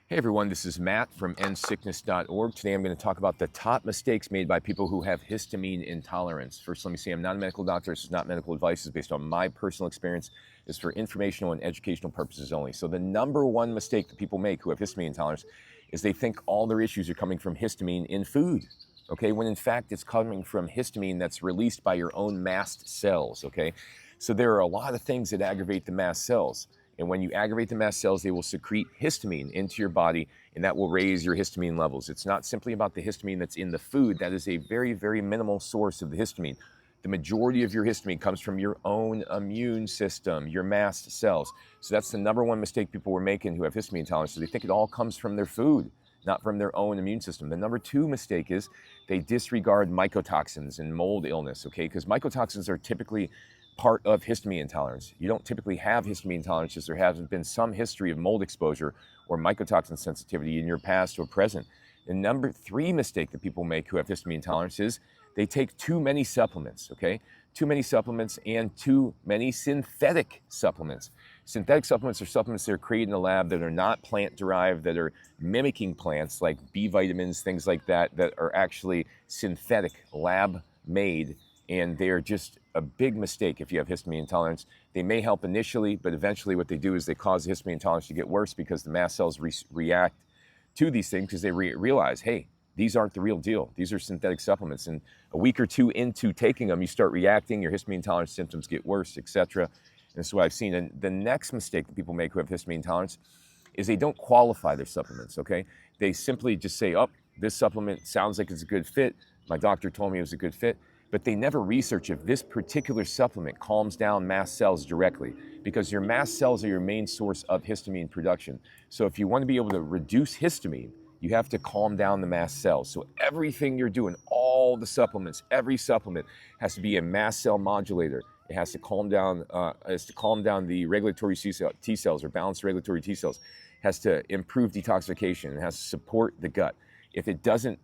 Hey everyone, this is Matt from endsickness.org. Today I'm going to talk about the top mistakes made by people who have histamine intolerance. First, let me say I'm not a medical doctor. This is not medical advice. This is based on my personal experience. It's for informational and educational purposes only. So the number one mistake that people make who have histamine intolerance is they think all their issues are coming from histamine in food, okay? When in fact it's coming from histamine that's released by your own mast cells, okay? So there are a lot of things that aggravate the mast cells. And when you aggravate the mast cells, they will secrete histamine into your body, and that will raise your histamine levels. It's not simply about the histamine that's in the food. That is a very, very minimal source of the histamine. The majority of your histamine comes from your own immune system, your mast cells. So that's the number one mistake people were making who have histamine intolerance. So they think it all comes from their food, not from their own immune system. The number two mistake is they disregard mycotoxins and mold illness, okay? Because mycotoxins are typically part of histamine intolerance. You don't typically have histamine intolerance because there hasn't been some history of mold exposure or mycotoxin sensitivity in your past or present. The number three mistake that people make who have histamine intolerance is they take too many supplements, okay? Too many supplements and too many synthetic supplements. Synthetic supplements are supplements that are created in the lab that are not plant-derived, that are mimicking plants like B vitamins, things like that, that are actually synthetic, lab-made, and they're just a big mistake if you have histamine intolerance. They may help initially, but eventually what they do is they cause the histamine intolerance to get worse because the mast cells react to these things because they realize, hey, these aren't the real deal. These are synthetic supplements. And a week or two into taking them, you start reacting, your histamine intolerance symptoms get worse, etc. And that's what I've seen. And the next mistake that people make who have histamine intolerance is they don't qualify their supplements, okay? They simply just say, oh, this supplement sounds like it's a good fit. My doctor told me it was a good fit. But they never research if this particular supplement calms down mast cells directly, because your mast cells are your main source of histamine production. So if you want to be able to reduce histamine, you have to calm down the mast cells. So everything you're doing, all the supplements, every supplement has to be a mast cell modulator. It has to calm down, the regulatory T cells or balanced regulatory T cells. It has to improve detoxification. It has to support the gut. If it doesn't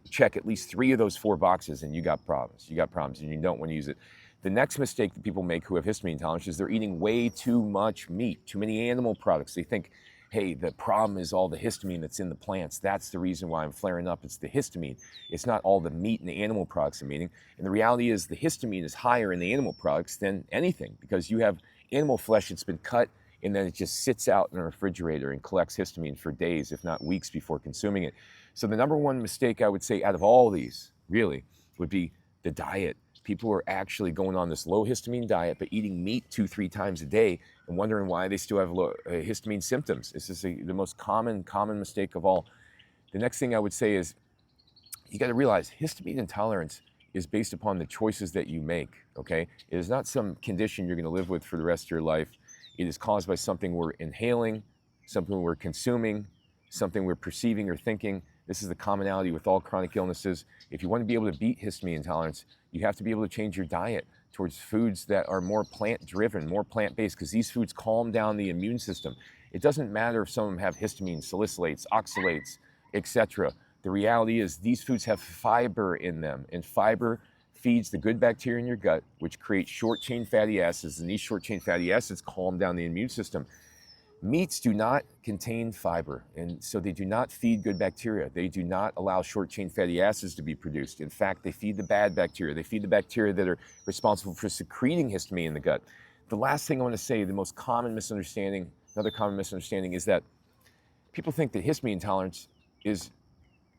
check at least three of those four boxes, then you got problems. You got problems and you don't want to use it. The next mistake that people make who have histamine intolerance is they're eating way too much meat, too many animal products. They think, hey, the problem is all the histamine that's in the plants. That's the reason why I'm flaring up. It's the histamine. It's not all the meat and the animal products I'm eating. And the reality is the histamine is higher in the animal products than anything because you have animal flesh that's been cut and then it just sits out in a refrigerator and collects histamine for days, if not weeks, before consuming it. So the number one mistake I would say out of all these, really, would be the diet. People are actually going on this low histamine diet, but eating meat 2-3 times a day and wondering why they still have low histamine symptoms. This is the most common mistake of all. The next thing I would say is you got to realize histamine intolerance is based upon the choices that you make, okay? It is not some condition you're going to live with for the rest of your life. It is caused by something we're inhaling, something we're consuming, something we're perceiving or thinking. This is the commonality with all chronic illnesses. If you want to be able to beat histamine intolerance, you have to be able to change your diet towards foods that are more plant-driven, more plant-based, because these foods calm down the immune system. It doesn't matter if some of them have histamine, salicylates, oxalates, etc. The reality is these foods have fiber in them, and fiber feeds the good bacteria in your gut, which creates short-chain fatty acids, and these short-chain fatty acids calm down the immune system. Meats do not contain fiber, and so they do not feed good bacteria. They do not allow short-chain fatty acids to be produced. In fact, they feed the bad bacteria. They feed the bacteria that are responsible for secreting histamine in the gut. The last thing I want to say, the most common misunderstanding, another common misunderstanding, is that people think that histamine intolerance is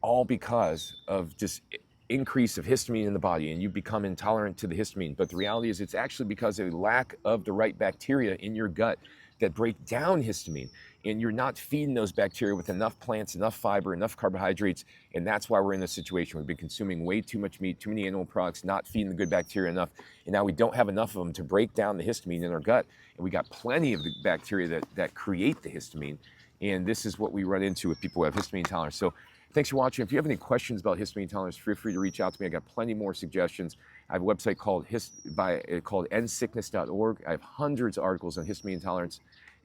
all because of just increase of histamine in the body and you become intolerant to the histamine. But the reality is it's actually because of a lack of the right bacteria in your gut that break down histamine, and you're not feeding those bacteria with enough plants, enough fiber, enough carbohydrates, and that's why we're in this situation. We've been consuming way too much meat, too many animal products, not feeding the good bacteria enough, and now we don't have enough of them to break down the histamine in our gut, and we got plenty of the bacteria that create the histamine, and this is what we run into with people who have histamine intolerance. So thanks for watching. If you have any questions about histamine intolerance, feel free to reach out to me. I got plenty more suggestions. I have a website called endsickness.org. I have hundreds of articles on histamine intolerance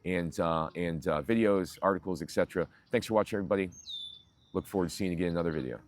and videos, articles, etc. Thanks for watching, everybody. Look forward to seeing you again in another video.